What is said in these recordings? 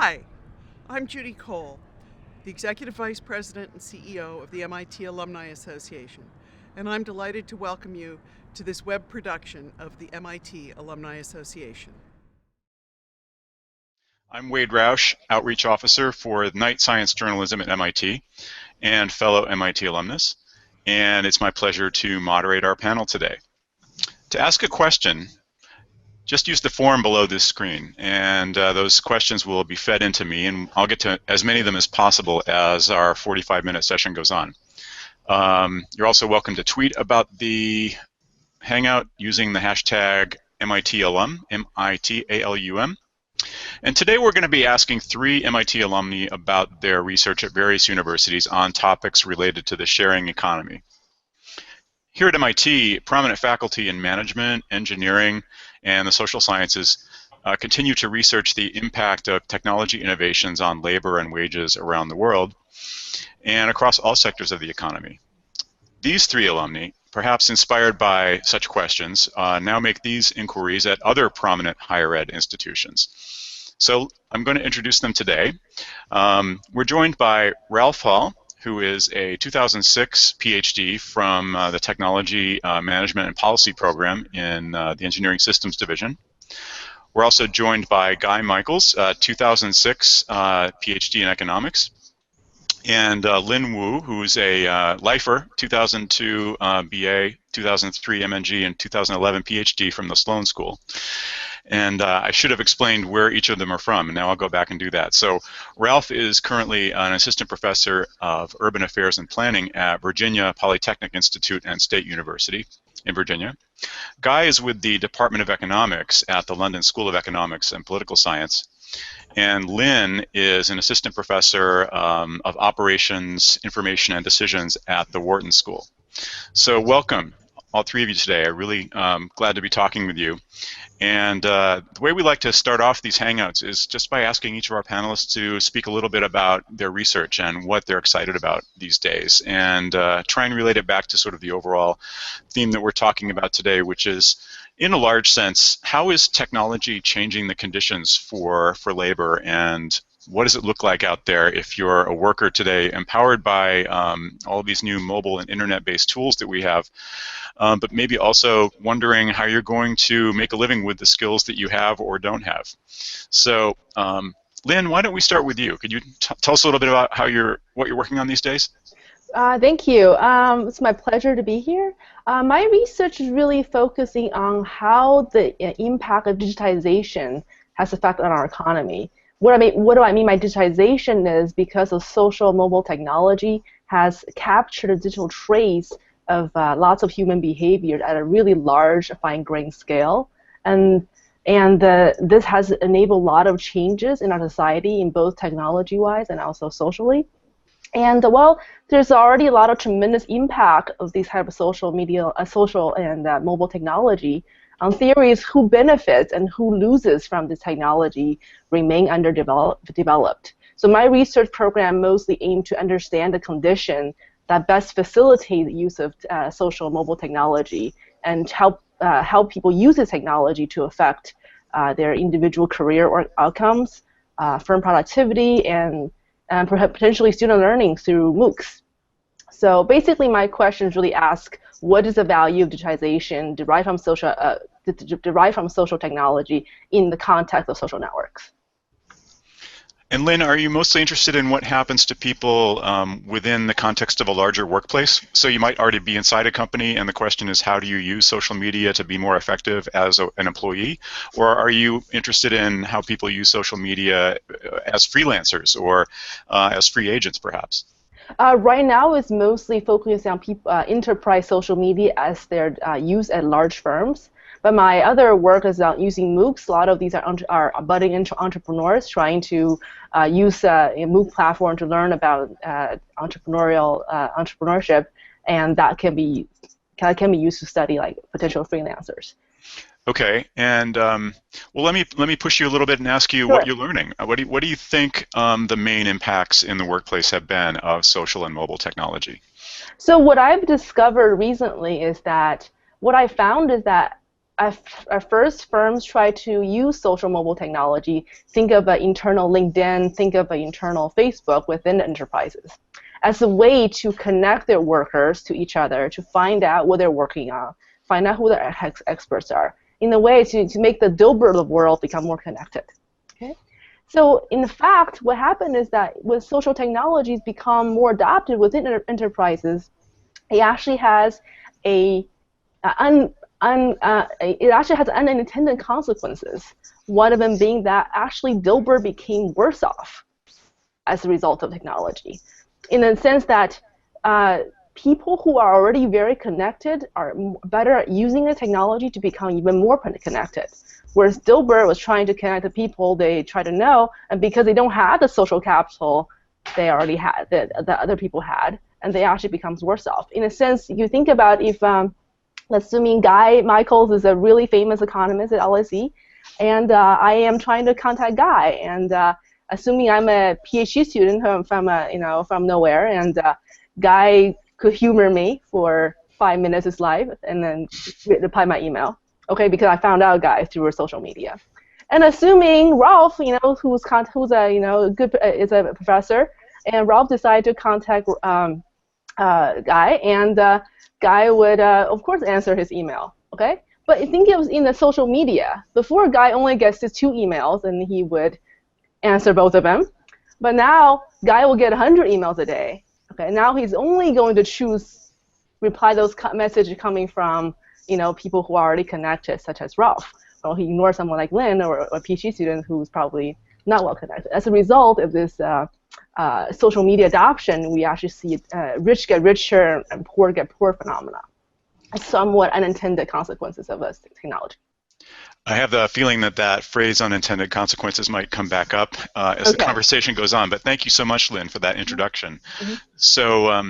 Hi, I'm Judy Cole, the Executive Vice President and CEO of the MIT Alumni Association, and I'm delighted to welcome you to this web production of the MIT Alumni Association. I'm Wade Roush, Outreach Officer for Night Science Journalism at MIT and fellow MIT alumnus, and it's my pleasure to moderate our panel today. To ask a question, just use the form below this screen, and those questions will be fed into me, and I'll get to as many of them as possible as our 45-minute session goes on. You're also welcome to tweet about the Hangout using the hashtag MITAlum, M-I-T-A-L-U-M. And today we're going to be asking 3 MIT alumni about their research at various universities on topics related to the sharing economy. Here at MIT, prominent faculty in management, engineering, and the social sciences continue to research the impact of technology innovations on labor and wages around the world and across all sectors of the economy. These 3 alumni, perhaps inspired by such questions, now make these inquiries at other prominent higher ed institutions. So I'm going to introduce them today. We're joined by Ralph Hall, who is a 2006 PhD from the Technology Management and Policy Program in the Engineering Systems Division. We're also joined by Guy Michaels, 2006 PhD in Economics, and Lynn Wu, who's a lifer, 2002 BA, 2003 MNG, and 2011 PhD from the Sloan School. And I should have explained where each of them are from, and now I'll go back and do that. So Ralph is currently an assistant professor of urban affairs and planning at Virginia Polytechnic Institute and State University in Virginia. Guy is with the Department of Economics at the London School of Economics and Political Science. And Lynn is an assistant professor of operations, information, and decisions at the Wharton School. So welcome, all 3 of you today. I'm really glad to be talking with you. And the way we like to start off these Hangouts is just by asking each of our panelists to speak a little bit about their research and what they're excited about these days, and try and relate it back to sort of the overall theme that we're talking about today, which is, in a large sense, how is technology changing the conditions for labor, and what does it look like out there if you're a worker today empowered by all of these new mobile and internet-based tools that we have, but maybe also wondering how you're going to make a living with the skills that you have or don't have. So, Lynn, why don't we start with you? Could you tell us a little bit about what you're working on these days? Thank you. It's my pleasure to be here. My research is really focusing on how the impact of digitization has effect on our economy. What do I mean by digitization is because of social mobile technology has captured a digital trace of lots of human behavior at a really large, fine-grained scale, and this has enabled a lot of changes in our society, in both technology-wise and also socially. And well, there's already a lot of tremendous impact of these type of social media, social and mobile technology. Theories who benefits and who loses from this technology remain underdeveloped. So my research program mostly aimed to understand the condition that best facilitate the use of social mobile technology and help people use this technology to affect their individual career or outcomes, firm productivity, and potentially student learning through MOOCs. So basically, my questions really ask, what is the value of digitization derived from social technology in the context of social networks? And Lynn, are you mostly interested in what happens to people within the context of a larger workplace? So you might already be inside a company, and the question is, how do you use social media to be more effective as an employee? Or are you interested in how people use social media as freelancers or as free agents, perhaps? Right now, it's mostly focusing on enterprise social media as they're used at large firms. But my other work is on using MOOCs. A lot of these are budding entrepreneurs trying to use a MOOC platform to learn about entrepreneurship, and that can be used to study like potential freelancers. Okay, and well, let me push you a little bit and ask you Sure. what you're learning. What do you think the main impacts in the workplace have been of social and mobile technology? So what I've discovered recently is that what I found is that at first, firms try to use social mobile technology. Think of an internal LinkedIn, think of an internal Facebook within the enterprises as a way to connect their workers to each other, to find out what they're working on, find out who their experts are, in a way to make the Dilbert of the world become more connected. Okay? So in fact, what happened is that when social technologies become more adopted within enterprises, it actually has it actually has unintended consequences. One of them being that actually Dilbert became worse off as a result of technology, in the sense that people who are already very connected are better at using the technology to become even more connected. Whereas Dilbert was trying to connect the people they try to know, and because they don't have the social capital they already had, that the other people had, and they actually becomes worse off. In a sense, you think about if, assuming Guy Michaels is a really famous economist at LSE, and I am trying to contact Guy, and assuming I'm a PhD student from nowhere, and Guy could humor me for 5 minutes of his life, and then reply my email. Okay, because I found out Guy through social media. And assuming Ralph, who's is a professor, and Ralph decided to contact Guy, and Guy would, of course, answer his email. Okay, but I think it was in the social media. Before, Guy only gets his 2 emails, and he would answer both of them. But now, Guy will get 100 emails a day. Okay, now he's only going to reply those messages coming from people who are already connected, such as Ralph. Or he ignores someone like Lynn, or a PhD student who's probably not well connected. As a result of this social media adoption, we actually see rich get richer and poor get poor phenomena. Somewhat unintended consequences of this technology. I have the feeling that phrase unintended consequences might come back up as the conversation goes on, but thank you so much, Lynn, for that introduction. Mm-hmm. So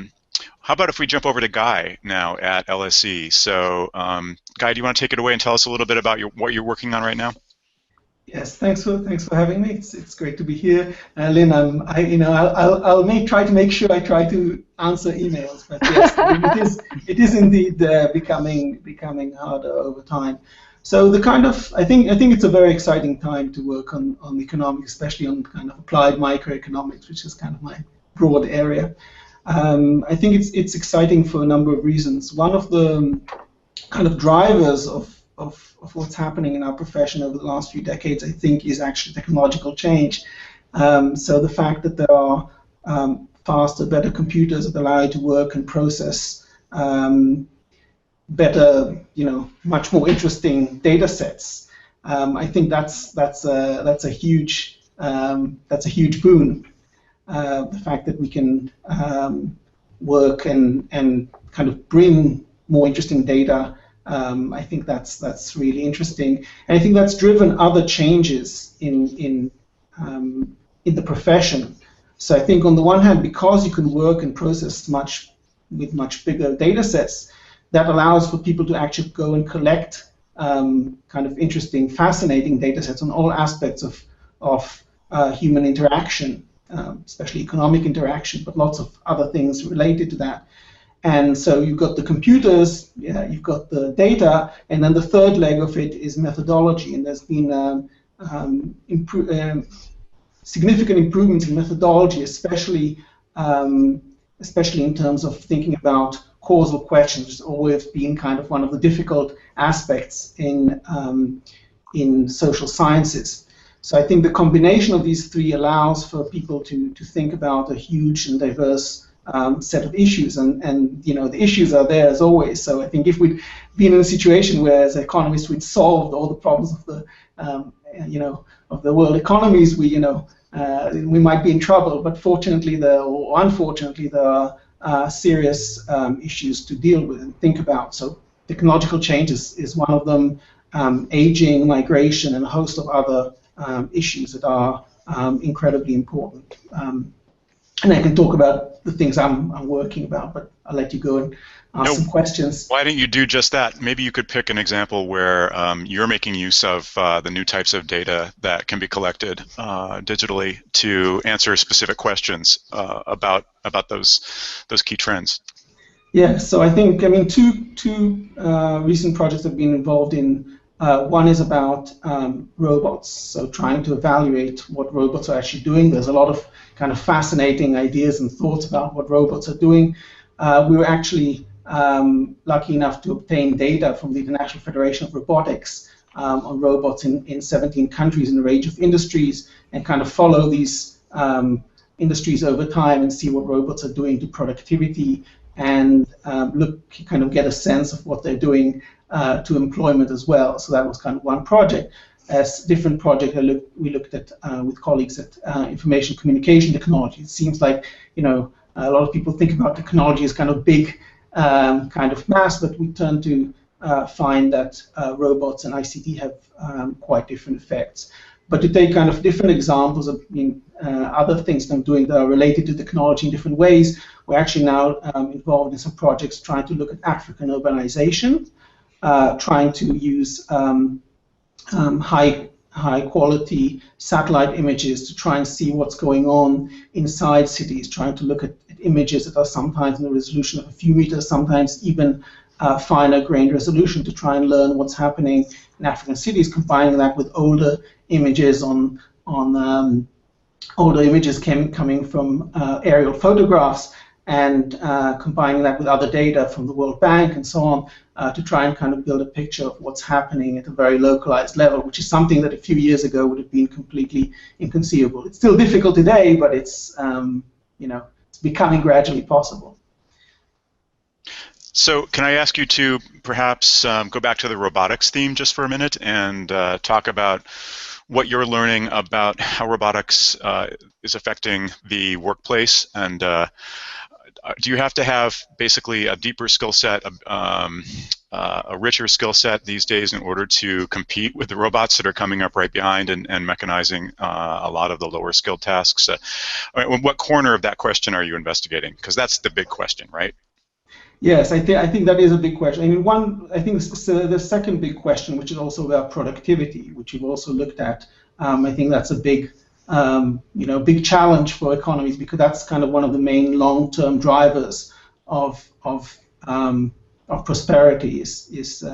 how about if we jump over to Guy now at LSE? So Guy, do you want to take it away and tell us a little bit about what you're working on right now? Yes, thanks for having me. It's great to be here, Lynn. I'll try to make sure I try to answer emails, but yes, it is indeed becoming harder over time. So I think it's a very exciting time to work on economics, especially on kind of applied microeconomics, which is kind of my broad area. I think it's exciting for a number of reasons. One of the kind of drivers of what's happening in our profession over the last few decades, I think, is actually technological change. So the fact that there are faster, better computers that allow you to work and process better, much more interesting data sets. I think that's a huge boon. The fact that we can work and kind of bring more interesting data. I think that's really interesting, and I think that's driven other changes in the profession. So I think on the one hand, because you can work and process with much bigger data sets, that allows for people to actually go and collect kind of interesting, fascinating data sets on all aspects of human interaction, especially economic interaction, but lots of other things related to that. And so you've got the computers, you've got the data, and then the third leg of it is methodology. And there's been significant improvements in methodology, especially in terms of thinking about causal questions, which has always been kind of one of the difficult aspects in social sciences. So I think the combination of these three allows for people to think about a huge and diverse set of issues, and the issues are there as always. So I think if we'd been in a situation where, as economists, we'd solved all the problems of the of the world economies, we might be in trouble. But fortunately, or unfortunately, there are serious issues to deal with and think about. So technological change is one of them. Aging, migration, and a host of other issues that are incredibly important. And I can talk about the things I'm working about, but I'll let you go and ask some questions. Why don't you do just that? Maybe you could pick an example where you're making use of the new types of data that can be collected digitally to answer specific questions about those key trends. Yeah, so I think two recent projects I've been involved in One is about robots, so trying to evaluate what robots are actually doing. There's a lot of kind of fascinating ideas and thoughts about what robots are doing. We were actually lucky enough to obtain data from the International Federation of Robotics on robots in 17 countries in a range of industries, and kind of follow these industries over time and see what robots are doing to productivity, and kind of get a sense of what they're doing to employment as well. So that was kind of one project. As different project, we looked at with colleagues at information communication technology. It seems like, you know, a lot of people think about technology as kind of big kind of mass, but we tend to find that robots and ICT have quite different effects. But to take kind of different examples of other things I'm doing that are related to technology in different ways, we're actually now involved in some projects trying to look at African urbanization, trying to use high quality satellite images to try and see what's going on inside cities, trying to look at images that are sometimes in the resolution of a few meters, sometimes even finer grained resolution, to try and learn what's happening in African cities, combining that with older images older images coming from aerial photographs, and combining that with other data from the World Bank and so on, to try and kind of build a picture of what's happening at a very localized level, which is something that a few years ago would have been completely inconceivable. It's still difficult today, but it's it's becoming gradually possible. So can I ask you to perhaps go back to the robotics theme just for a minute and talk about what you're learning about how robotics is affecting the workplace, and do you have to have basically a deeper skill set, a richer skill set these days in order to compete with the robots that are coming up right behind and mechanizing a lot of the lower skilled tasks? What corner of that question are you investigating? Because that's the big question, right? Yes, I think that is a big question. I mean, I think the second big question, which is also about productivity, which we've also looked at. I think that's a big, big challenge for economies, because that's kind of one of the main long-term drivers of prosperity is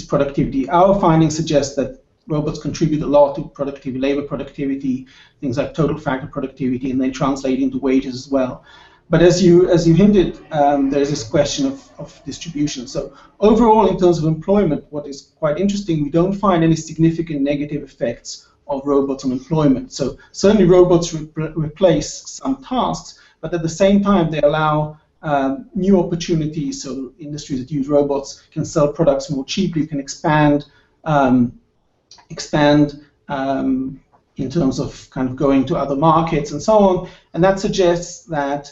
productivity. Our findings suggest that robots contribute a lot to productivity, labor productivity, things like total factor productivity, and they translate into wages as well. But as you hinted, there's this question of distribution. So overall, in terms of employment, what is quite interesting, we don't find any significant negative effects of robots on employment. So certainly robots replace some tasks, but at the same time they allow new opportunities. So industries that use robots can sell products more cheaply, can expand in terms of kind of going to other markets and so on. And that suggests that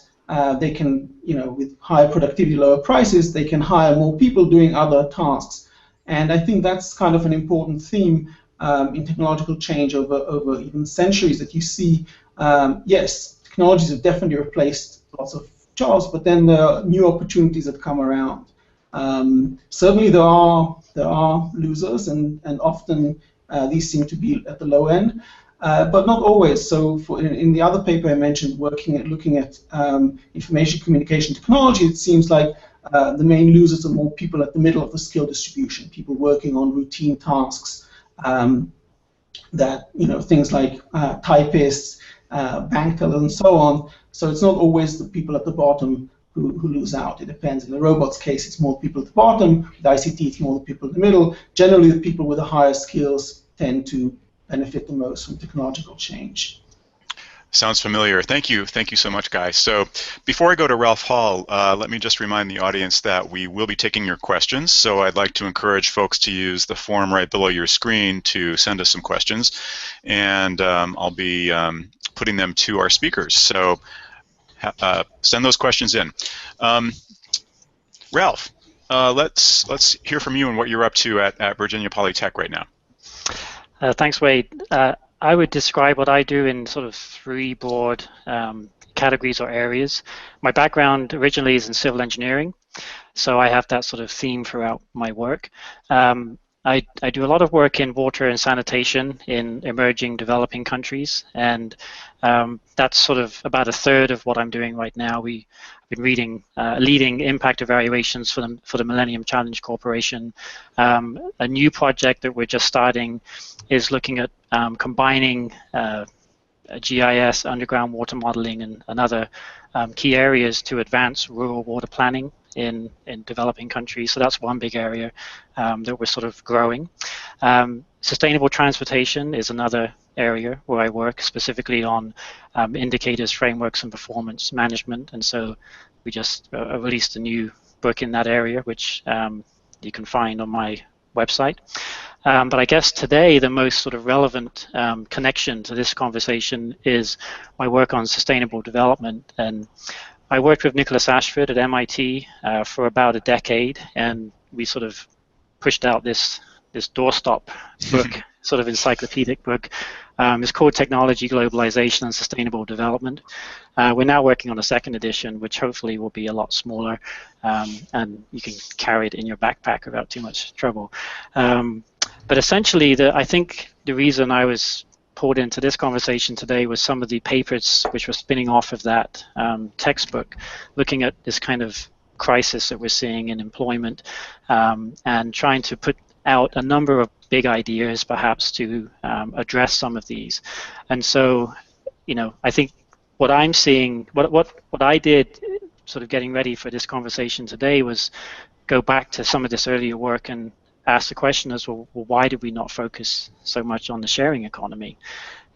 they can, with higher productivity, lower prices, they can hire more people doing other tasks. And I think that's kind of an important theme in technological change over even centuries, that you see, yes, technologies have definitely replaced lots of jobs, but then there are new opportunities that come around. Certainly there are losers, and often these seem to be at the low end. But not always. So in the other paper I mentioned, looking at information communication technology, it seems like the main losers are more people at the middle of the skill distribution, people working on routine tasks, that, things like typists, bank tellers, and so on. So it's not always the people at the bottom who lose out. It depends. In the robot's case, it's more people at the bottom. With ICT, it's more the people in the middle. Generally, the people with the higher skills tend to benefit the most from technological change. Sounds familiar. Thank you so much, guys. So before I go to Ralph Hall, let me just remind the audience that we will be taking your questions. So I'd like to encourage folks to use the form right below your screen to send us some questions, and I'll be putting them to our speakers. So send those questions in. Ralph, let's hear from you and what you're up to at Virginia Polytech right now. Thanks, Wade. I would describe what I do in sort of three broad categories or areas. My background originally is in civil engineering, so I have that sort of theme throughout my work. I do a lot of work in water and sanitation in emerging developing countries, and that's sort of about a third of what I'm doing right now. We've been leading impact evaluations for the Millennium Challenge Corporation. A new project that we're just starting is looking at combining GIS, underground water modeling, and other key areas to advance rural water planning in developing countries. So that's one big area that we're sort of growing. Sustainable transportation is another area where I work specifically on indicators, frameworks, and performance management. And so we just released a new book in that area, which you can find on my website. But I guess today the most sort of relevant connection to this conversation is my work on sustainable development. And I worked with Nicholas Ashford at MIT for about a decade, and we sort of pushed out this doorstop book, sort of encyclopedic book. It's called Technology, Globalization, and Sustainable Development. We're now working on a second edition, which hopefully will be a lot smaller, and you can carry it in your backpack without too much trouble. But essentially, I think the reason I was pulled into this conversation today was some of the papers which were spinning off of that textbook, looking at this kind of crisis that we're seeing in employment, and trying to put out a number of big ideas perhaps to address some of these. And so, I think what I'm seeing, what I did sort of getting ready for this conversation today was go back to some of this earlier work and ask the question as well, why did we not focus so much on the sharing economy?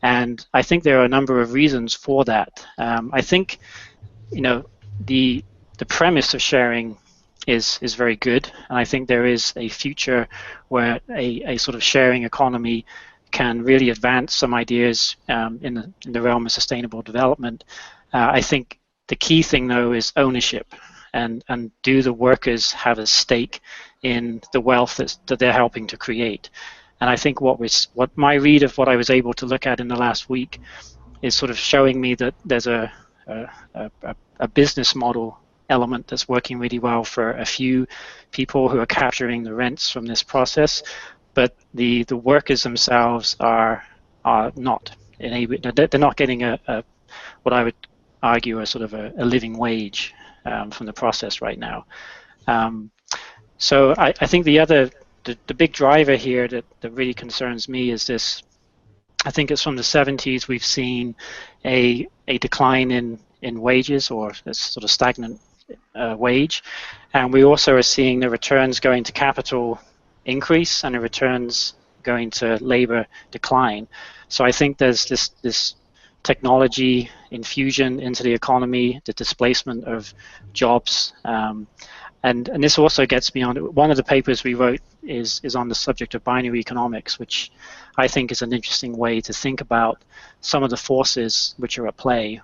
And I think there are a number of reasons for that. I think, the premise of sharing is very good, and I think there is a future where a sort of sharing economy can really advance some ideas in the realm of sustainable development. I think the key thing, though, is ownership, and do the workers have a stake in the wealth that they're helping to create? And I think what my read of what I was able to look at in the last week is sort of showing me that there's a business model element that's working really well for a few people who are capturing the rents from this process, but the workers themselves are not they're not getting what I would argue a sort of a living wage from the process right now. So I think the big driver here that really concerns me is this. I think it's from the 70s we've seen a decline in wages, or a sort of stagnant wage, and we also are seeing the returns going to capital increase and the returns going to labor decline. So I think there's this technology infusion into the economy, the displacement of jobs, and this also gets me on. One of the papers we wrote is on the subject of binary economics, which I think is an interesting way to think about some of the forces which are at play.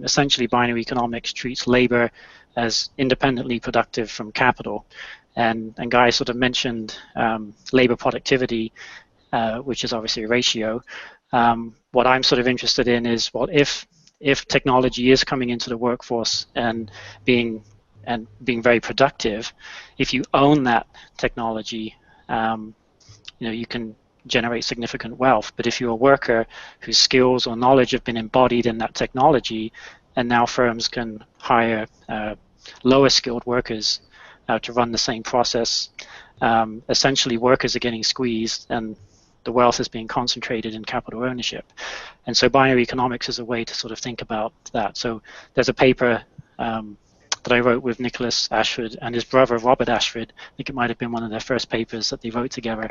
Essentially, binary economics treats labor as independently productive from capital, and Guy sort of mentioned labor productivity, which is obviously a ratio. What I'm sort of interested in is, well, if technology is coming into the workforce and being very productive, if you own that technology, you can generate significant wealth. But if you're a worker whose skills or knowledge have been embodied in that technology, and now firms can hire lower skilled workers to run the same process, essentially workers are getting squeezed and the wealth is being concentrated in capital ownership. And so binary economics is a way to sort of think about that. So there's a paper that I wrote with Nicholas Ashford and his brother Robert Ashford. I think it might have been one of their first papers that they wrote together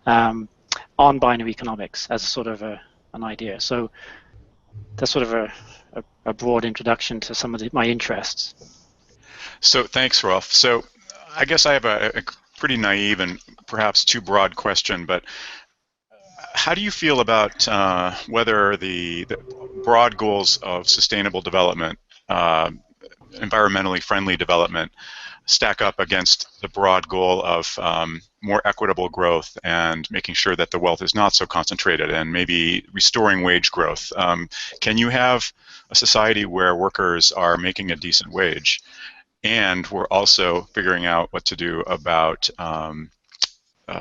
on binary economics as a sort of an idea. So that's sort of a broad introduction to some of my interests. So thanks, Rolf. So I guess I have a pretty naive and perhaps too broad question, but how do you feel about whether the broad goals of sustainable development, environmentally friendly development, stack up against the broad goal of more equitable growth and making sure that the wealth is not so concentrated, and maybe restoring wage growth? Can you have a society where workers are making a decent wage and we're also figuring out what to do about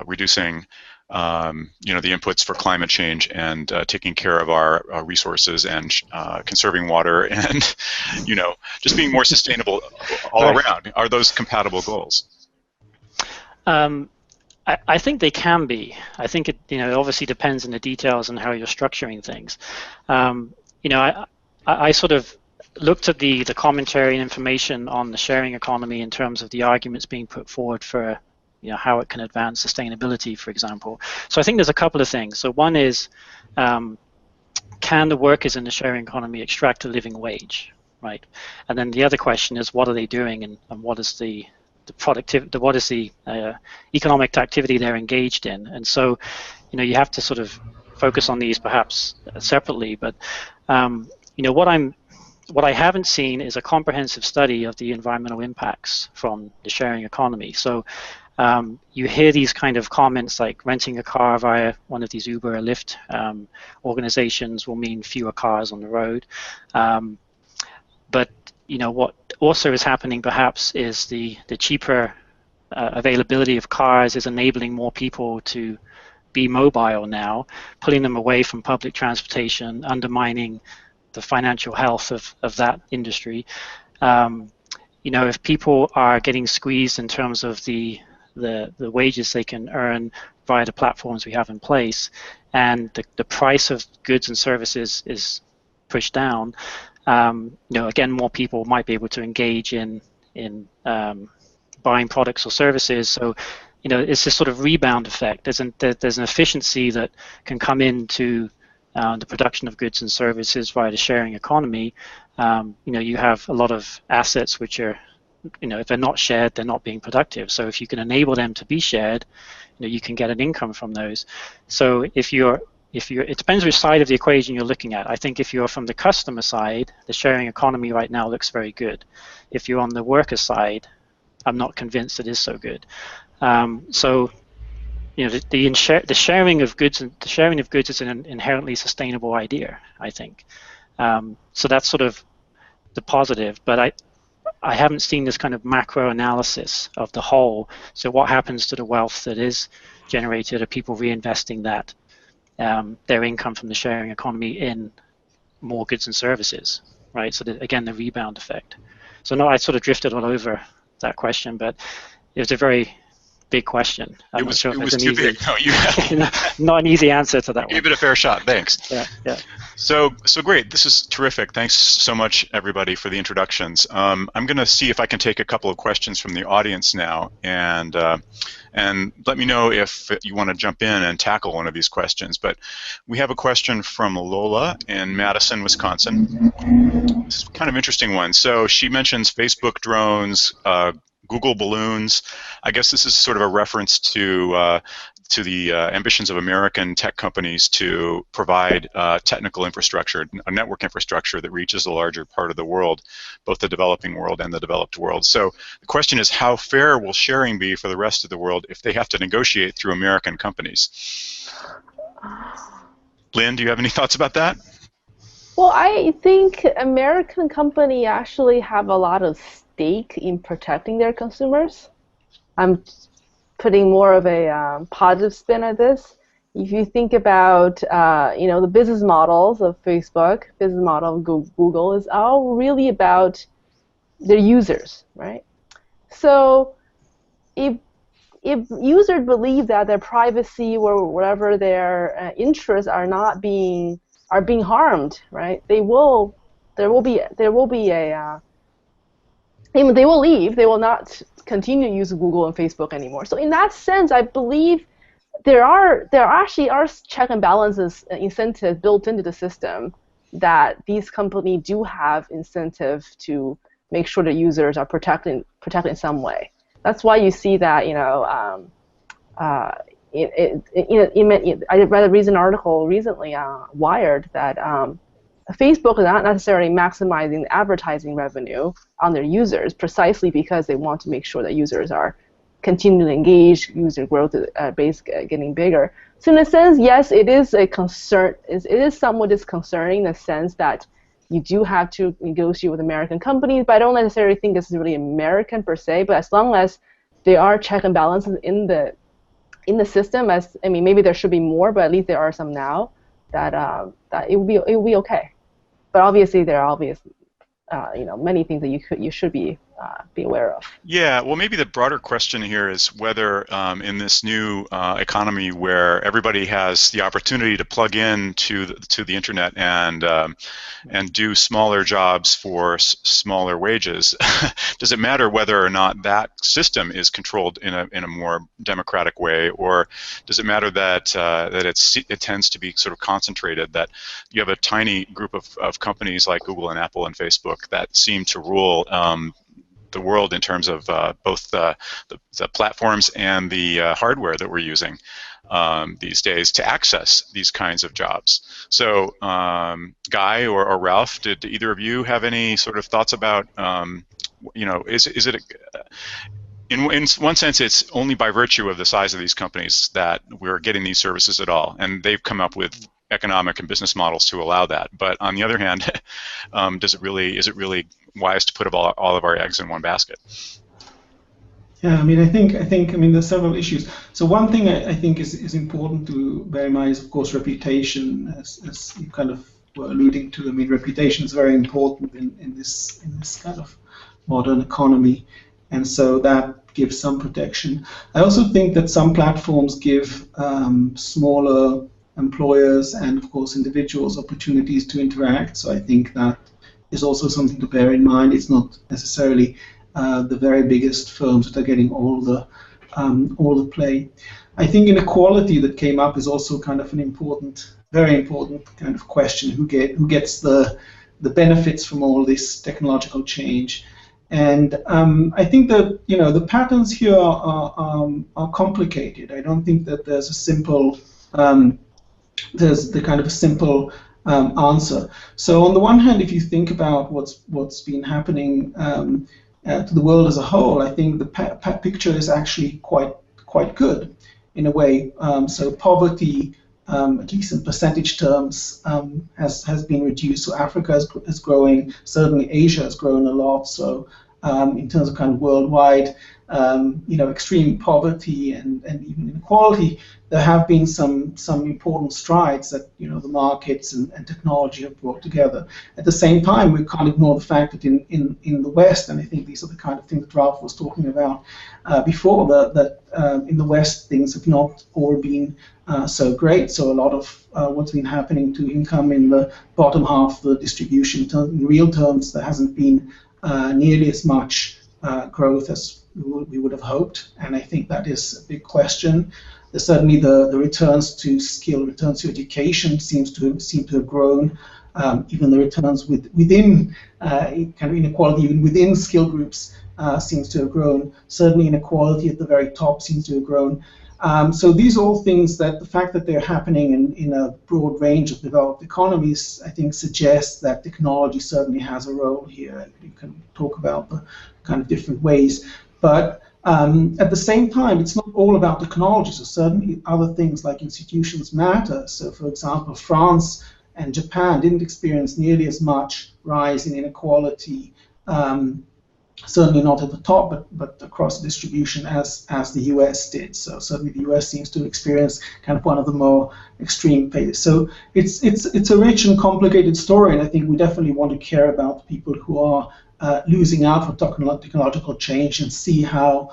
reducing the inputs for climate change and taking care of our resources and conserving water and, just being more sustainable all around. Are those compatible goals? I think they can be. I think it, obviously depends on the details and how you're structuring things. I sort of looked at the commentary and information on the sharing economy in terms of the arguments being put forward for how it can advance sustainability, for example. So I think there's a couple of things. So one is, can the workers in the sharing economy extract a living wage, right? And then the other question is, what are they doing, and what is the productivity, what is the economic activity they're engaged in? And so, you have to sort of focus on these perhaps separately. But what I haven't seen is a comprehensive study of the environmental impacts from the sharing economy. So you hear these kind of comments like renting a car via one of these Uber or Lyft organizations will mean fewer cars on the road. But what also is happening perhaps is the cheaper availability of cars is enabling more people to be mobile now, pulling them away from public transportation, undermining the financial health of that industry. If people are getting squeezed in terms of the wages they can earn via the platforms we have in place, and the price of goods and services is pushed down, again, more people might be able to engage in buying products or services. So, it's this sort of rebound effect. There's an efficiency that can come into the production of goods and services via the sharing economy. You have a lot of assets which are, if they're not shared, they're not being productive. So if you can enable them to be shared, you can get an income from those. So it depends which side of the equation you're looking at. I think if you're from the customer side, the sharing economy right now looks very good. If you're on the worker side, I'm not convinced it is so good. The sharing of goods is an inherently sustainable idea, I think. So that's sort of the positive, but I haven't seen this kind of macro analysis of the whole. So what happens to the wealth that is generated? Are people reinvesting that their income from the sharing economy in more goods and services, right? So again, the rebound effect. So no, I sort of drifted all over that question, but it was a very big question. It was too big. No, not an easy answer to that one. Give it a fair shot. Thanks. Yeah. So great. This is terrific. Thanks so much, everybody, for the introductions. I'm going to see if I can take a couple of questions from the audience now, and let me know if you want to jump in and tackle one of these questions. But we have a question from Lola in Madison, Wisconsin. It's kind of interesting one. So she mentions Facebook drones, Google balloons. I guess this is sort of a reference to the ambitions of American tech companies to provide technical infrastructure, a network infrastructure that reaches a larger part of the world, both the developing world and the developed world. So the question is, how fair will sharing be for the rest of the world if they have to negotiate through American companies? Lynn, do you have any thoughts about that? Well, I think American companies actually have a lot of stake in protecting their consumers. I'm putting more of a positive spin at this. If you think about the business models of Facebook, business model of Google is all really about their users, right? So if users believe that their privacy or whatever their interests are not being harmed, right? They will leave. They will not continue to use Google and Facebook anymore. So in that sense, I believe there actually are check and balances incentives built into the system that these companies do have incentive to make sure the users are protected in some way. That's why you see that I read a recent article recently, Wired, that Facebook is not necessarily maximizing advertising revenue on their users precisely because they want to make sure that users are continually engaged, user growth base getting bigger. So in a sense, yes, it is a concern. It is somewhat disconcerting in the sense that you do have to negotiate with American companies, but I don't necessarily think this is really American per se, but as long as there are check and balances in the in the system. As I mean, maybe there should be more, but at least there are some now that that it will be okay. But obviously, there are many things that you should be aware of. Yeah, well, maybe the broader question here is whether in this new economy where everybody has the opportunity to plug in to the internet and do smaller jobs for smaller wages, does it matter whether or not that system is controlled in a more democratic way, or does it matter that it tends to be sort of concentrated, that you have a tiny group of companies like Google and Apple and Facebook that seem to rule the world in terms of both the platforms and the hardware that we're using these days to access these kinds of jobs. So, Guy or Ralph, did either of you have any sort of thoughts about, is it in one sense, it's only by virtue of the size of these companies that we're getting these services at all, and they've come up with economic and business models to allow that. But on the other hand, is it really wise to put all of our eggs in one basket? Yeah, I mean, I think there's several issues. So one thing I think is important to bear in mind is, of course, reputation, as you kind of were alluding to. I mean, reputation is very important in this kind of modern economy, and so that gives some protection. I also think that some platforms give smaller employers and, of course, individuals opportunities to interact. So I think that is also something to bear in mind. It's not necessarily the very biggest firms that are getting all the play. I think inequality that came up is also kind of an very important kind of question. Who gets the benefits from all this technological change? And I think that the patterns here are complicated. I don't think that there's a simple answer. So on the one hand, if you think about what's been happening to the world as a whole, I think the picture is actually quite good in a way. So poverty, at least in percentage terms, has been reduced. So Africa is growing. Certainly Asia has grown a lot. So in terms of kind of worldwide, extreme poverty and even inequality, there have been some important strides that the markets and technology have brought together. At the same time, we can't ignore the fact that in the West, and I think these are the kind of things that Ralph was talking about before, that in the West things have not all been so great. So a lot of what's been happening to income in the bottom half of the distribution, in real terms, there hasn't been nearly as much growth as we would have hoped, and I think that is a big question. There's certainly the returns to skill, returns to education seem to have grown. Even the returns within kind of inequality, even within skill groups, seems to have grown. Certainly inequality at the very top seems to have grown. So these are all things that the fact that they're happening in a broad range of developed economies, I think, suggests that technology certainly has a role here. You can talk about the kind of different ways. But at the same time, it's not all about technology. So certainly other things like institutions matter. So for example, France and Japan didn't experience nearly as much rise in inequality, certainly not at the top, but across the distribution as the US did. So certainly the US seems to experience kind of one of the more extreme phases. So it's a rich and complicated story, and I think we definitely want to care about the people who are losing out for technological change and see how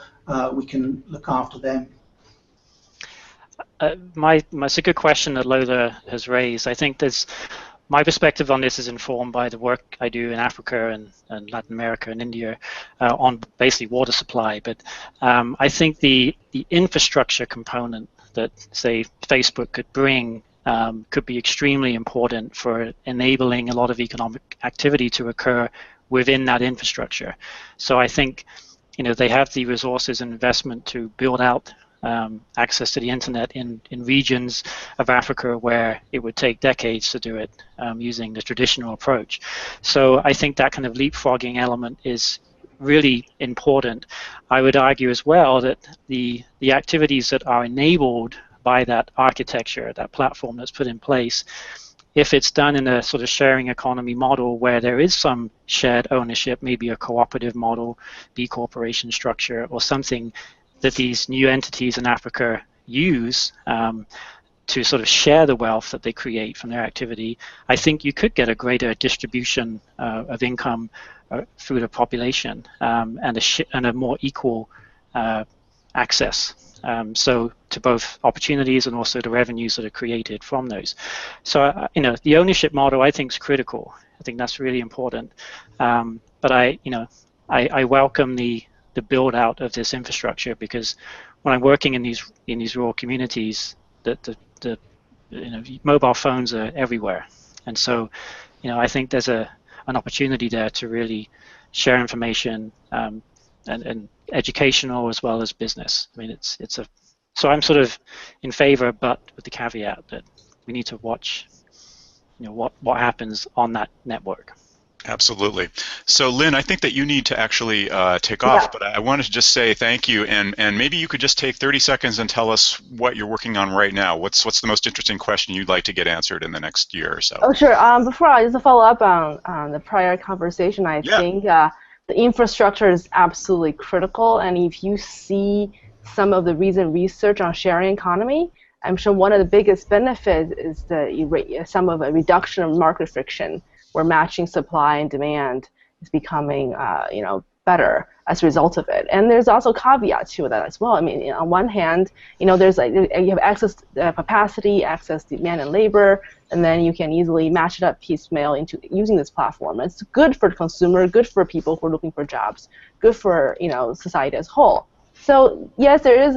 we can look after them. It's a good question that Lola has raised. I think my perspective on this is informed by the work I do in Africa and Latin America and India on basically water supply. But I think the infrastructure component that, say, Facebook could bring could be extremely important for enabling a lot of economic activity to occur within that infrastructure. So I think they have the resources and investment to build out access to the internet in regions of Africa where it would take decades to do it using the traditional approach. So I think that kind of leapfrogging element is really important. I would argue as well that the activities that are enabled by that architecture, that platform that's put in place, if it's done in a sort of sharing economy model where there is some shared ownership, maybe a cooperative model, B corporation structure, or something that these new entities in Africa use to sort of share the wealth that they create from their activity, I think you could get a greater distribution of income through the population and a more equal access. So to both opportunities and also the revenues that are created from those. So the ownership model I think is critical. I think that's really important. But I welcome the build out of this infrastructure, because when I'm working in these rural communities, the mobile phones are everywhere, and so I think there's an opportunity there to really share information and educational as well as business. I mean, so I'm sort of in favor, but with the caveat that we need to watch what happens on that network. Absolutely. So Lynn, I think that you need to actually take off, but I wanted to just say thank you, and maybe you could just take 30 seconds and tell us what you're working on right now. What's the most interesting question you'd like to get answered in the next year or so? Oh, sure. Before I just follow up on the prior conversation, I think the infrastructure is absolutely critical, and if you see some of the recent research on sharing economy, I'm sure one of the biggest benefits is some of a reduction of market friction, where matching supply and demand is becoming, better as a result of it. And there's also caveats to that as well. I mean, on one hand, there's you have access to capacity, access to demand and labor, and then you can easily match it up piecemeal into using this platform. It's good for the consumer, good for people who are looking for jobs, good for society as a whole. So yes, there is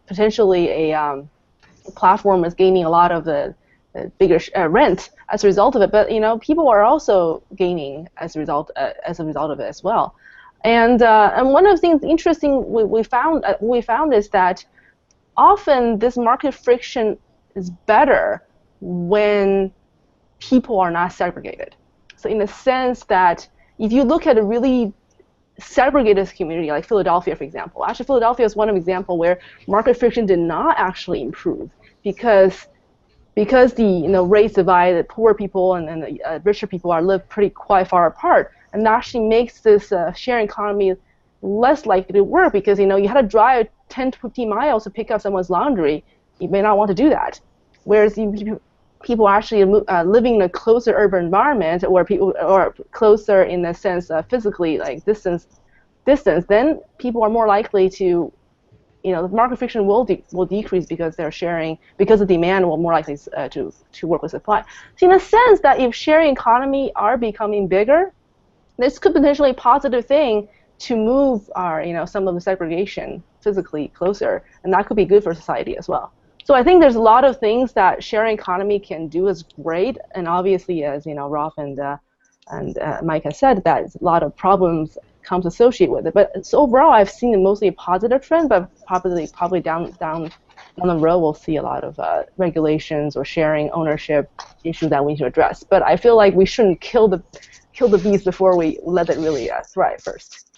potentially a platform is gaining a lot of the bigger rent as a result of it, but people are also gaining as a result of it as well. And one of the things interesting we found is that often this market friction is better when people are not segregated. So in the sense that if you look at a really segregated community like Philadelphia, for example, actually Philadelphia is one example where market friction did not actually improve because the race divide, the poor people and the richer people live quite far apart, and that actually makes this sharing economy less likely to work, because you had to drive 10 to 15 miles to pick up someone's laundry. You may not want to do that. Whereas people actually living in a closer urban environment, or people are closer in the sense of physically, like distance, then people are more likely to. The market friction will decrease because they're sharing, because the demand will more likely to work with supply. So in a sense that if sharing economy are becoming bigger, this could potentially be a positive thing to move our some of the segregation physically closer, and that could be good for society as well. So I think there's a lot of things that sharing economy can do is great, and obviously as Rolf and Mike has said, that a lot of problems comes associated with it. But so overall, I've seen mostly a positive trend, but probably down the road we'll see a lot of regulations or sharing ownership issues that we need to address. But I feel like we shouldn't kill the beast before we let it really thrive first.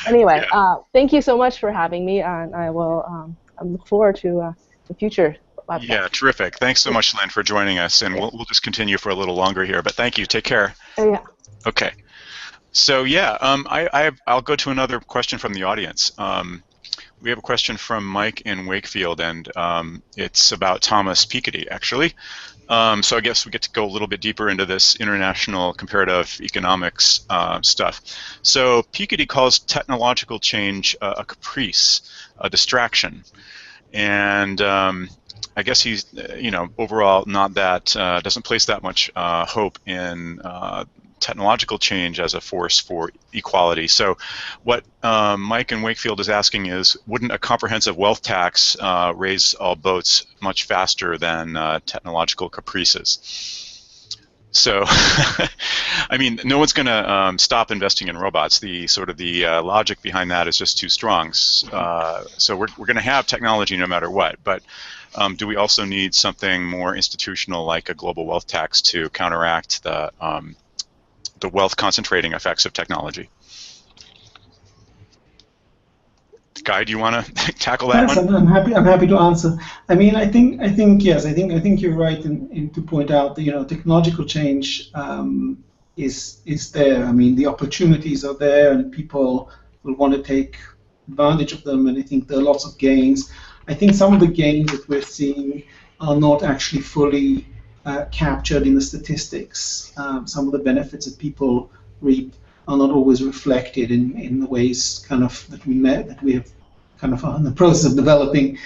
Anyway, thank you so much for having me, and I will I look forward to the future. Yeah, terrific. Thanks so much, Lynn, for joining us, and we'll just continue for a little longer here. But thank you. Take care. Yeah. Okay. So yeah, I'll go to another question from the audience. We have a question from Mike in Wakefield, and it's about Thomas Piketty, actually. So I guess we get to go a little bit deeper into this international comparative economics stuff. So Piketty calls technological change a caprice, a distraction, and I guess he's, overall not that, doesn't place that much hope in technological change as a force for equality. So what Mike in Wakefield is asking is, wouldn't a comprehensive wealth tax raise all boats much faster than technological caprices? So, I mean, no one's going to stop investing in robots. The logic behind that is just too strong. So we're going to have technology no matter what, but do we also need something more institutional like a global wealth tax to counteract the wealth concentrating effects of technology? Guy, do you want to tackle that one? Yes, I'm happy to answer. I mean, I think yes. I think you're right in to point out that technological change is there. I mean, the opportunities are there, and people will want to take advantage of them. And I think there are lots of gains. I think some of the gains that we're seeing are not actually fully captured in the statistics. Some of the benefits that people reap are not always reflected in the ways kind of that we have kind of in the process of developing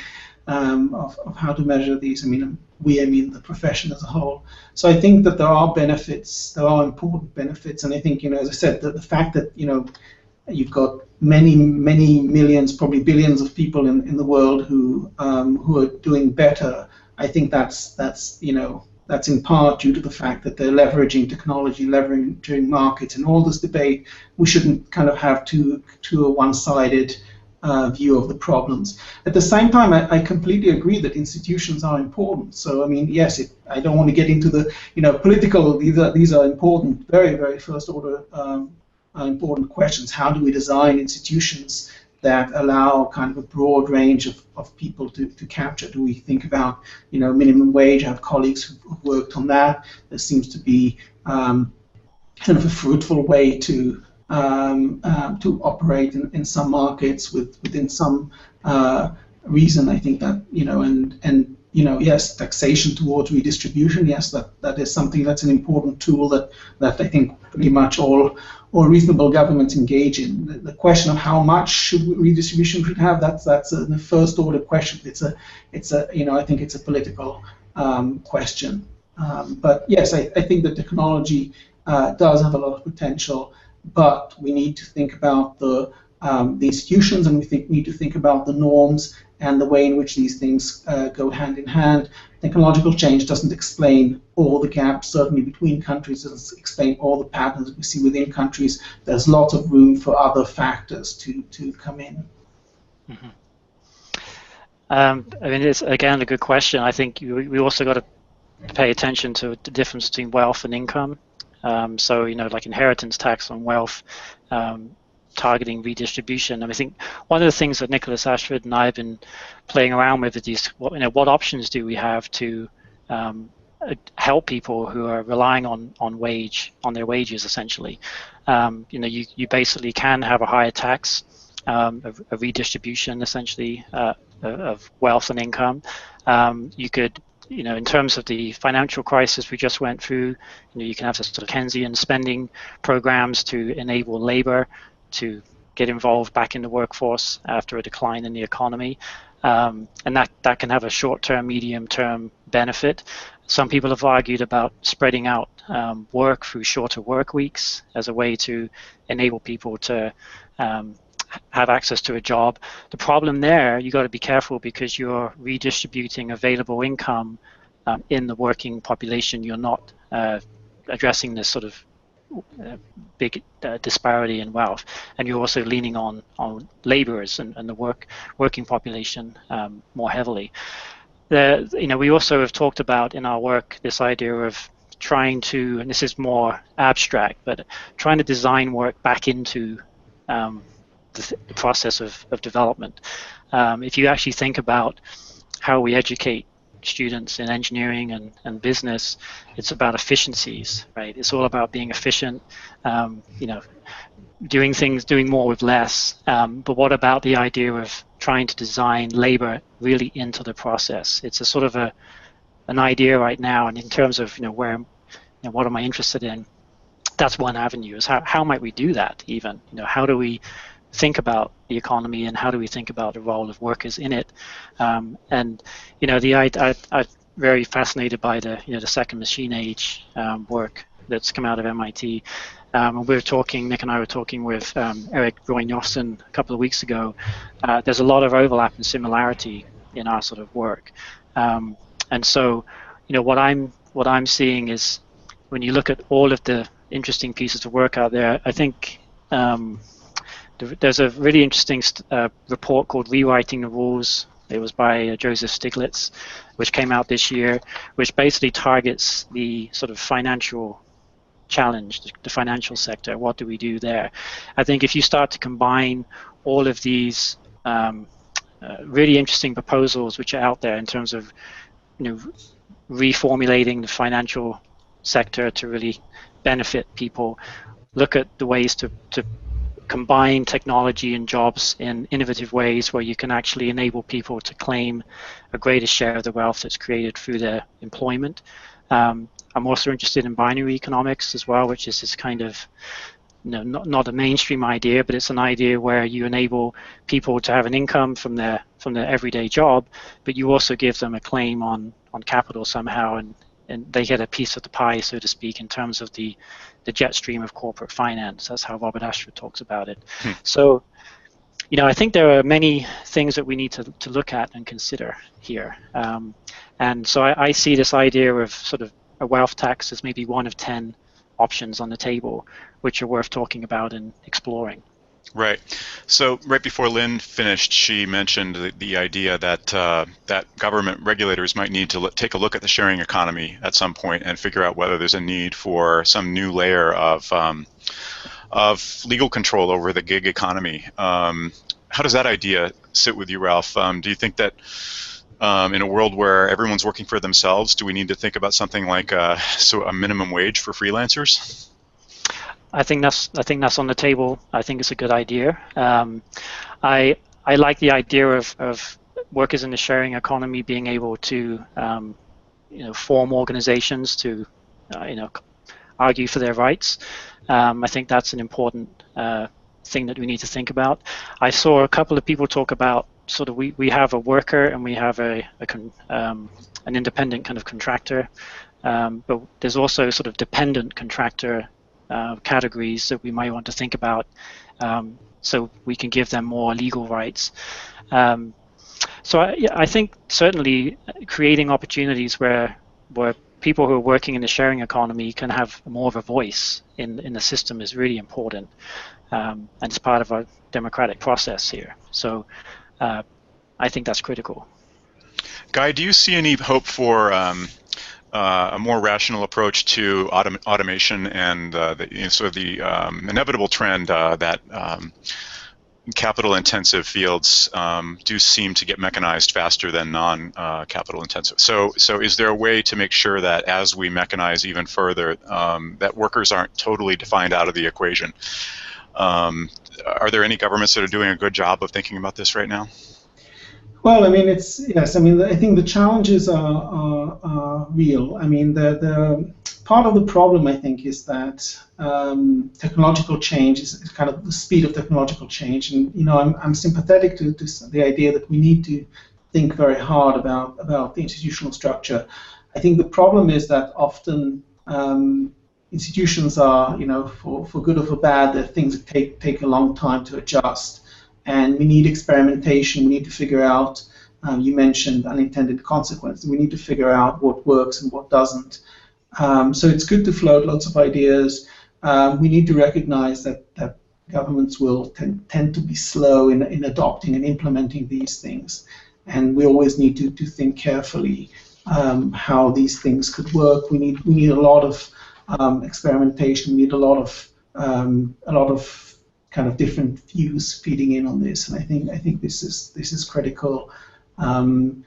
of how to measure these. I mean the profession as a whole. So I think that there are benefits, there are important benefits, and I think, as I said, the fact that you've got many millions, probably billions of people in the world who are doing better. I think that's in part due to the fact that they're leveraging technology, leveraging markets, and all this debate. We shouldn't kind of have too a one-sided view of the problems. At the same time, I completely agree that institutions are important. So I mean, yes, I don't want to get into the political. These are important, very, very first order important questions. How do we design institutions that allow kind of a broad range of people to capture? Do we think about minimum wage? I have colleagues who've worked on that. There seems to be kind of a fruitful way to operate in some markets within some reason. I think that yes, taxation towards redistribution. Yes, that is something that's an important tool that I think pretty much all reasonable governments engage in. The question of how much redistribution should have, that's a first order question. I think it's a political question. But yes, I think that technology does have a lot of potential, but we need to think about the institutions, and we need to think about the norms and the way in which these things go hand in hand. Technological change doesn't explain all the gaps, certainly between countries. It doesn't explain all the patterns that we see within countries. There's lots of room for other factors to come in. Mm-hmm. I mean, it's again a good question. I think we also got to pay attention to the difference between wealth and income. So like inheritance tax on wealth, targeting redistribution. And I think one of the things that Nicholas Ashford and I have been playing around with is what options do we have to help people who are relying on their wages essentially. You basically can have a higher tax, a redistribution essentially of wealth and income. You could, in terms of the financial crisis we just went through, you can have sort of Keynesian spending programs to enable labor to get involved back in the workforce after a decline in the economy. And that can have a short-term, medium-term benefit. Some people have argued about spreading out work through shorter work weeks as a way to enable people to have access to a job. The problem there, you got to be careful because you're redistributing available income in the working population. You're not addressing this sort of big disparity in wealth, and you're also leaning on laborers and the working population more heavily. We also have talked about in our work this idea of trying to, and this is more abstract, but trying to design work back into the process of development. If you actually think about how we educate students in engineering and business, it's about efficiencies, right? It's all about being efficient, doing more with less. But what about the idea of trying to design labor really into the process? It's a sort of an idea right now, and in terms of what am I interested in? That's one avenue. Is how might we do that even? How do we think about the economy, and how do we think about the role of workers in it? I'm very fascinated by the second machine age work that's come out of MIT. Nick and I were talking with Erik Roy-Johnson a couple of weeks ago. There's a lot of overlap and similarity in our sort of work, and so what I'm seeing is when you look at all of the interesting pieces of work out there, I think. There's a really interesting report called Rewriting the Rules. It was by Joseph Stiglitz, which came out this year, which basically targets the sort of financial challenge, the financial sector. What do we do there? I think if you start to combine all of these really interesting proposals which are out there in terms of reformulating the financial sector to really benefit people, look at the ways to combine technology and jobs in innovative ways where you can actually enable people to claim a greater share of the wealth that's created through their employment. I'm also interested in binary economics as well, which is this kind of not a mainstream idea, but it's an idea where you enable people to have an income from their everyday job, but you also give them a claim on capital somehow, and they get a piece of the pie, so to speak, in terms of the jet stream of corporate finance. That's how Robert Ashford talks about it. So, I think there are many things that we need to look at and consider here. And so I see this idea of sort of a wealth tax as maybe one of 10 options on the table, which are worth talking about and exploring. Right. So right before Lynn finished, she mentioned the idea that that government regulators might need to take a look at the sharing economy at some point and figure out whether there's a need for some new layer of legal control over the gig economy. How does that idea sit with you, Ralph? Do you think that in a world where everyone's working for themselves, do we need to think about something like a minimum wage for freelancers? I think that's on the table. I think it's a good idea. I like the idea of workers in the sharing economy being able to form organizations to argue for their rights. I think that's an important thing that we need to think about. I saw a couple of people talk about sort of we have a worker and we have an independent kind of contractor, but there's also sort of dependent contractor categories that we might want to think about, so we can give them more legal rights. So I think certainly creating opportunities where people who are working in the sharing economy can have more of a voice in the system is really important, and it's part of our democratic process here. So I think that's critical. Guy, do you see any hope for a more rational approach to automation and the inevitable trend that capital-intensive fields do seem to get mechanized faster than non-capital-intensive? So is there a way to make sure that as we mechanize even further, that workers aren't totally defined out of the equation? Are there any governments that are doing a good job of thinking about this right now? Well, I mean, yes. I mean, I think the challenges are real. I mean, the part of the problem, I think, is that technological change is kind of the speed of technological change, and I'm sympathetic to the idea that we need to think very hard about the institutional structure. I think the problem is that often institutions are, for good or for bad, they're things that take a long time to adjust. And we need experimentation. We need to figure out, you mentioned unintended consequences. We need to figure out what works and what doesn't. So it's good to float lots of ideas. We need to recognize that governments will tend to be slow in adopting and implementing these things. And we always need to think carefully how these things could work. We need a lot of experimentation. We need a lot of kind of different views feeding in on this, and I think this is critical. I mean,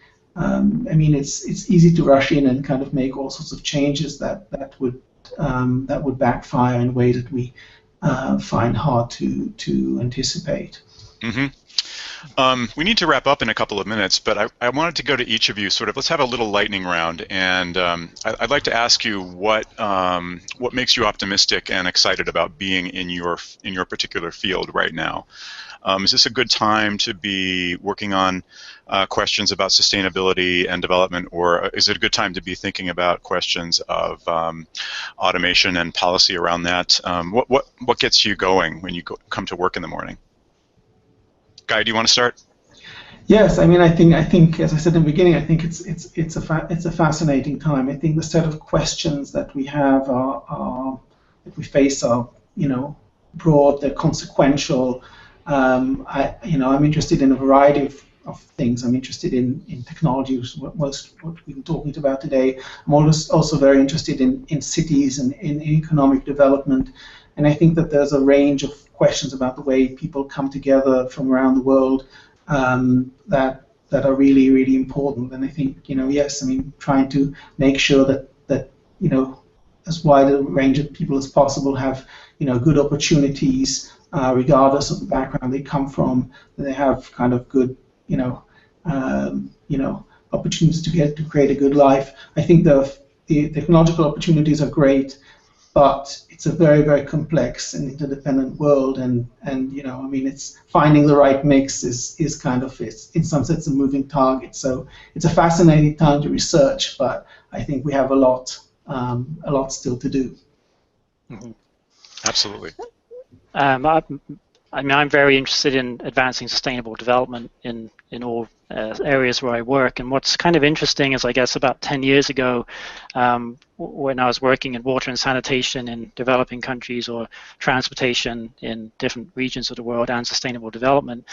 it's easy to rush in and kind of make all sorts of changes that would backfire in ways that we find hard to anticipate. Mm-hmm. We need to wrap up in a couple of minutes, but I wanted to go to each of you. Let's have a little lightning round, and I'd like to ask you what makes you optimistic and excited about being in your particular field right now. Is this a good time to be working on questions about sustainability and development, or is it a good time to be thinking about questions of automation and policy around that? What gets you going when you come to work in the morning? Guy, do you want to start? Yes, I mean, I think, as I said in the beginning, I think it's a fascinating time. I think the set of questions that we have that we face are broad, they're consequential. I'm interested in a variety of things. I'm interested in technology, which is what we've been talking about today. I'm also very interested in cities and in economic development. And I think that there's a range of questions about the way people come together from around the world that are really, really important. And I think, yes, I mean, trying to make sure that as wide a range of people as possible have, good opportunities regardless of the background they come from, that they have kind of good, opportunities to create a good life. I think the technological opportunities are great, but it's a very, very complex and interdependent world, and it's finding the right mix is kind of, it's in some sense a moving target. So it's a fascinating time to research, but I think we have a lot still to do. Mm-hmm. Absolutely. I'm very interested in advancing sustainable development in all areas where I work. And what's kind of interesting is, I guess, about 10 years ago, when I was working in water and sanitation in developing countries, or transportation in different regions of the world, and sustainable development,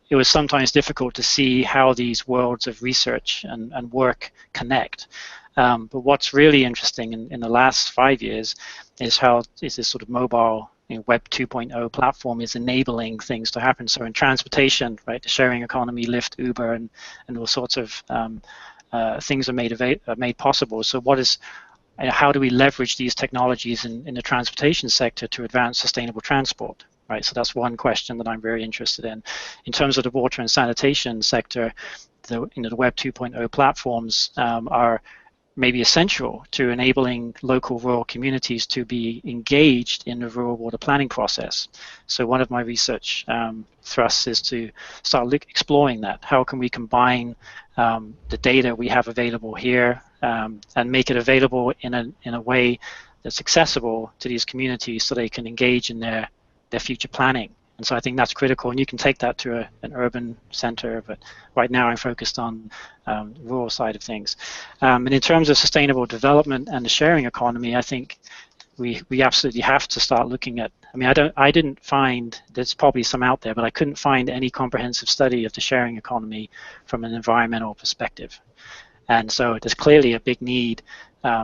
it was sometimes difficult to see how these worlds of research and work connect. But what's really interesting in the last 5 years is how this sort of mobile Web 2.0 platform is enabling things to happen. So in transportation, right, the sharing economy, Lyft, Uber, and all sorts of things are made possible. So how do we leverage these technologies in the transportation sector to advance sustainable transport? Right, so that's one question that I'm very interested in. In terms of the water and sanitation sector, the Web 2.0 platforms are maybe essential to enabling local rural communities to be engaged in the rural water planning process. So one of my research thrusts is to start exploring that. How can we combine the data we have available here and make it available in a way that's accessible to these communities so they can engage in their future planning? And so I think that's critical, and you can take that to an urban center, but right now I'm focused on the rural side of things. And in terms of sustainable development and the sharing economy, I think we absolutely have to start looking at, I didn't find, there's probably some out there, but I couldn't find any comprehensive study of the sharing economy from an environmental perspective. And so there's clearly a big need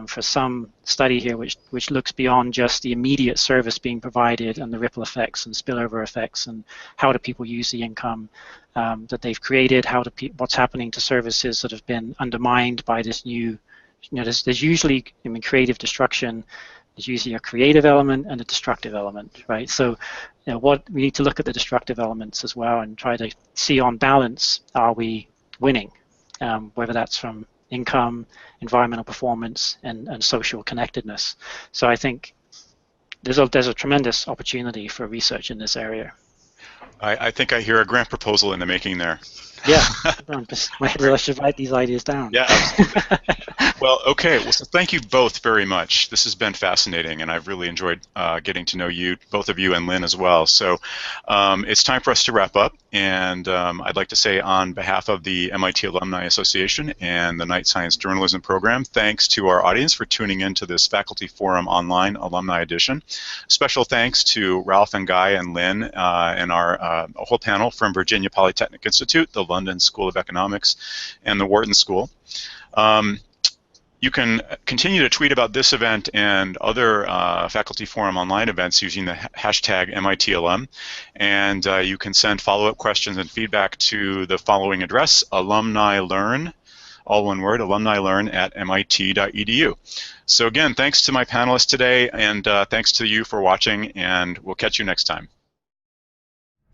for some study here which looks beyond just the immediate service being provided and the ripple effects and spillover effects, and how do people use the income that they've created, what's happening to services that have been undermined by this new, there's usually, creative destruction, there's usually a creative element and a destructive element, right? So we need to look at the destructive elements as well and try to see, on balance, are we winning, whether that's from income, environmental performance, and social connectedness. So I think there's a tremendous opportunity for research in this area. I think I hear a grant proposal in the making there. Yeah, I should write these ideas down. Yeah, absolutely. Well, okay. Well, so thank you both very much. This has been fascinating, and I've really enjoyed getting to know you, both of you, and Lynn as well. So it's time for us to wrap up, and I'd like to say, on behalf of the MIT Alumni Association and the Knight Science Journalism Program, thanks to our audience for tuning in to this Faculty Forum Online Alumni Edition. Special thanks to Ralph and Guy and Lynn and our whole panel from Virginia Polytechnic Institute, the London School of Economics, and the Wharton School. You can continue to tweet about this event and other Faculty Forum Online events using the hashtag MITAlum, and you can send follow-up questions and feedback to the following address: alumnilearn, all one word, alumnilearn@mit.edu. So again, thanks to my panelists today, and thanks to you for watching, and we'll catch you next time.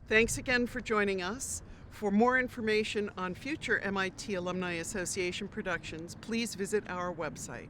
Thanks again for joining us. For more information on future MIT Alumni Association productions, please visit our website.